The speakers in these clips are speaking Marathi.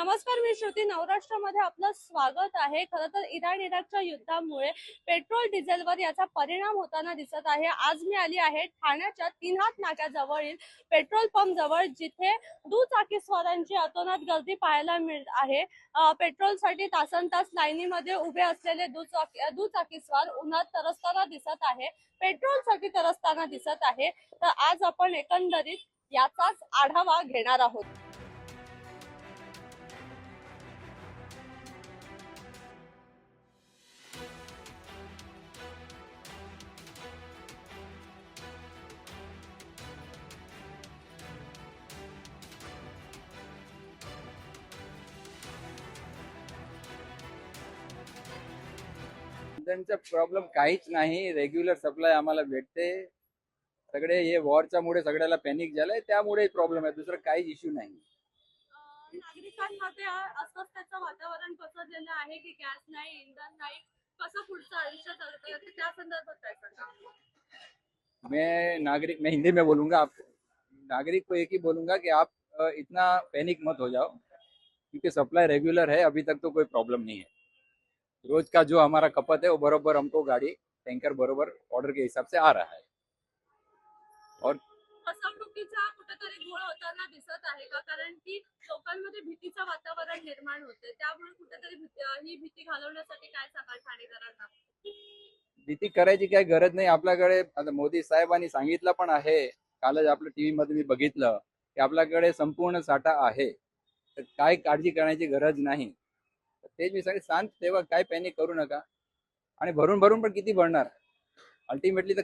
नमस्कार, मी श्रुती. नवराष्ट्रामध्ये आपलं स्वागत आहे. खरं तर इराण-इराकच्या युद्धामुळे पेट्रोल डिझेलवर याचा परिणाम होताना दिसत आहे. आज मी आली आहे ठाण्याच्या तीन हात नाक्याजवळील पेट्रोल पंप जवळ, जिथे दुचाकीस्वारांची अतोनात गर्दी पाहायला मिळत आहे. पेट्रोलसाठी तासनतास लाईनीमध्ये उभे असलेले दुचाकीस्वार उन्हात तरसताना दिसत आहे, पेट्रोलसाठी तरसताना दिसत आहे. तर आज आपण एकंदरीत याचाच आढावा घेणार आहोत. त्यांचा प्रॉब्लेम काहीच नाही. रेग्युलर सप्लाय आम्हाला भेटते. सगळे हे वॉरच्यामुळे सगळ्याला पॅनिक झालंय, त्यामुळे प्रॉब्लेम आहे. दुसरं काहीच इश्यू नाही. नागरिकांमध्ये अस्वस्थतेचं वातावरण पसरलेलं आहे की गॅस नाही, इंधन नाही, कसं पुढचं आयुष्य चालतं त्या संदर्भात काय सांगा? मैं हिंदी में बोलूंगा। आप नागरिक को एक ही बोलूंगा कि आप इतना पैनिक मत हो जाओ, क्योंकि सप्लाई रेगुलर है। अभी तक तो कोई प्रॉब्लम नहीं है। रोज का जो हमारा खपत है वो बरोबर हमको गाड़ी टैंकर बरोबर ऑर्डर के हिसाब से आ रहा है। और फसवणुकीचा कुठेतरी घोळ होताना दिसत आहे का? कारण की लोकांमध्ये भीतीचं वातावरण निर्माण होते, त्यामुळे कुठेतरी ही भीती घालवण्यासाठी काय सांगाल ठाणेकरांना? भीती करायची काही गरज नाही आपल्याकडे. आता मोदी साहेबांनी सांगितलं पण आहे, कालच आपल्या टीव्ही मध्ये मी बघितलं की आपल्याकडे संपूर्ण साठा आहे, तर काय काळजी करण्याची गरज नाही. तेच मी सांगितलं, शांत तेव्हा काय पॅनिक करू नका. आणि भरून भरून पण किती भरणार अल्टिमेटली? तर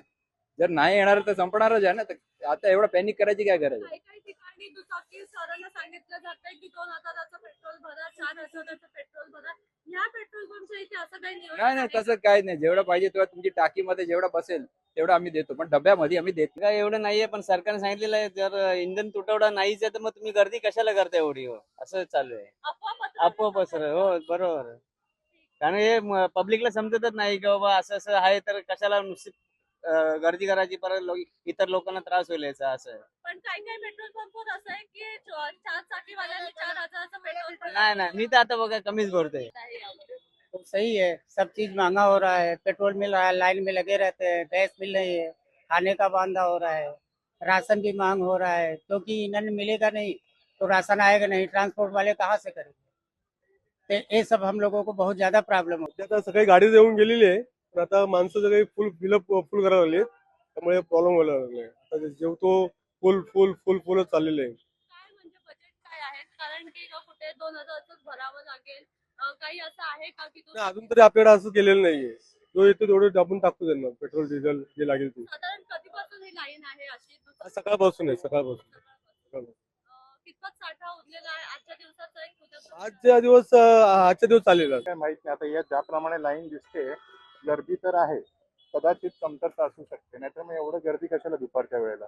जर नाही येणार तर संपणारच आहे ना. तर आता एवढं पॅनिक करायची काय गरज आहे? काही काही ठिकाणी दुचाकी सरांना सांगितलं जातंय की 2000चं पेट्रोल भरा, 4000चं पेट्रोल भरा. या पेट्रोल पंपच्या इथे असं काही नियोजन नाही नाही, तसं काय नाही. जेवढं पाहिजे तेव्हा तुमची टाकीमध्ये जेवढं बसेल तेवढं आम्ही देतो, पण डब्यामध्ये आम्ही देत काय एवढं नाहीये, पण सरकारने सांगितलेलं आहे जर इंधन तुटवडा नाहीच आहे तर मग तुम्ही गर्दी कशाला करता एवढी? हो, असं चालू आहे. अफवा पसर हो, बरोबर. कारण हे पब्लिकला समजतच नाही की बाबा असं असं आहे, तर कशाला नुसती गर्दी करायची, परत इतर लोकांना त्रास होईल याचा, असं आहे. पण काही काही पेट्रोल पंपवर असं आहे की चार चाकीवाल्यांनी 4000चं पेट्रोल नाही नाही, मी तर आता बघा कमीच भरतोय. तो सही है, सब चीज महंगा हो रहा है, पेट्रोल मिल रहा है, लाइन में लगे रहते हैं, गैस मिल रही है, खाने का बांधा हो रहा है, राशन भी महंग हो रहा है, क्योंकि ईंधन मिलेगा नहीं तो राशन आएगा नहीं, ट्रांसपोर्ट वाले कहाँ से करेंगे? तो ये सब हम लोगों को बहुत ज्यादा प्रॉब्लम हो. आता सकाळी गाडी येऊन गेलेली आहे, पण आता माणसं सगळी फुल करायला लागली, त्यामुळे प्रॉब्लेम व्हायला लागले. आता जेवतो फुलच चाललेलं आहे. काय म्हणजे बजेट काय आहे? कारण की कुठे 2000च भरावं लागेल, काही असं आहे का की नाही, अजून तरी आपल्याकडे असं केलेलं नाहीये. जो येतो तेवढं आपण टाकतो त्यांना, पेट्रोल डिझेल जे लागेल ते. साधारण कधीपासून ही लाईन आहे अशी? सकाळपासून आहे. कितपत साठा उरलेला आहे आजच्या दिवसाचा? एक आजच्या दिवस चालेल. काय माहित नाही. आता या ज्याप्रमाणे लाईन दिसते, गर्दी तर आहे, कदाचित कमतरता असू शकते. नाहीतर मग एवढं गर्दी कशाला दुपारच्या वेळेला?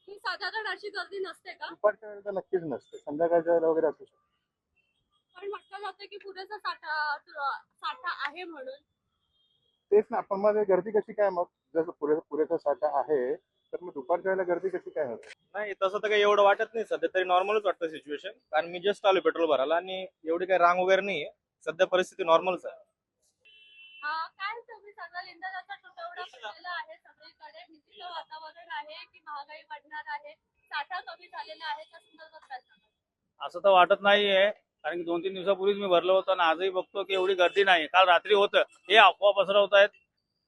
ही साधारण अशी गर्दी नसते का? दुपारच्या वेळेला तर नक्कीच नसते, संध्याकाळच्या वेळेला वगैरे असू शकते. पण म्हटलं जातं की पुरेसा साठा आहे म्हणून. तेच ना, पण मग गर्दी कशी काय? मग जर पुरेसा साठा आहे तर मग दुपारच्या वेळेला गर्दी कशी काय होते? नाही, तसं तर काही एवढं वाटत नाही. सध्या तरी नॉर्मलच वाटतं सिच्युएशन, कारण मी जस्ट आलो पेट्रोल भरायला आणि एवढी काही रांग वगैरे नाहीये. सध्या परिस्थिती नॉर्मलच आहे. काय तुम्ही सांगाल? इंधनाचा तुटवडा पडलेला आहे सगळीकडे, भीतीचं वातावरण आहे की महागाई वाढणार आहे, साठा कमी झालेला आहे, त्या संदर्भात काय सांगाल? असं तर वाटत नाहीये, कारण की 2-3 दिवसापूर्वीच मी भरलो होतं आणि आजही बघतो की एवढी गर्दी नाही. काल रात्री होतं, हे अफवा पसरवत आहेत.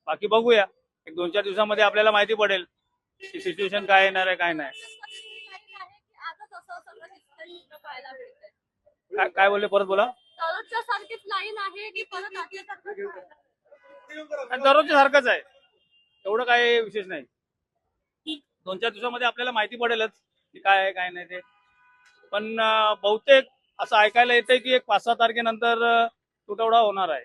बाकी बघूया, 1-2-4 दिवसामध्ये आपल्याला माहिती पडेल की सिच्युएशन काय येणार आहे काय नाही. आजच असं सगळं दिसतंय पाहायला मिळतंय. काय बोलले, परत बोला. दररोजच्या सारखीच लाईन आहे की परत आजच्यासारखं? दररोजच्या सारखंच आहे, एवढं काय विशेष नाही. 2-4 दिवसामध्ये आपल्याला माहिती पडेलच की काय आहे काय नाही ते. पण बहुतेक असं ऐकायला येतंय की 1 5-6 तारखेनंतर तुटवडा होणार आहे.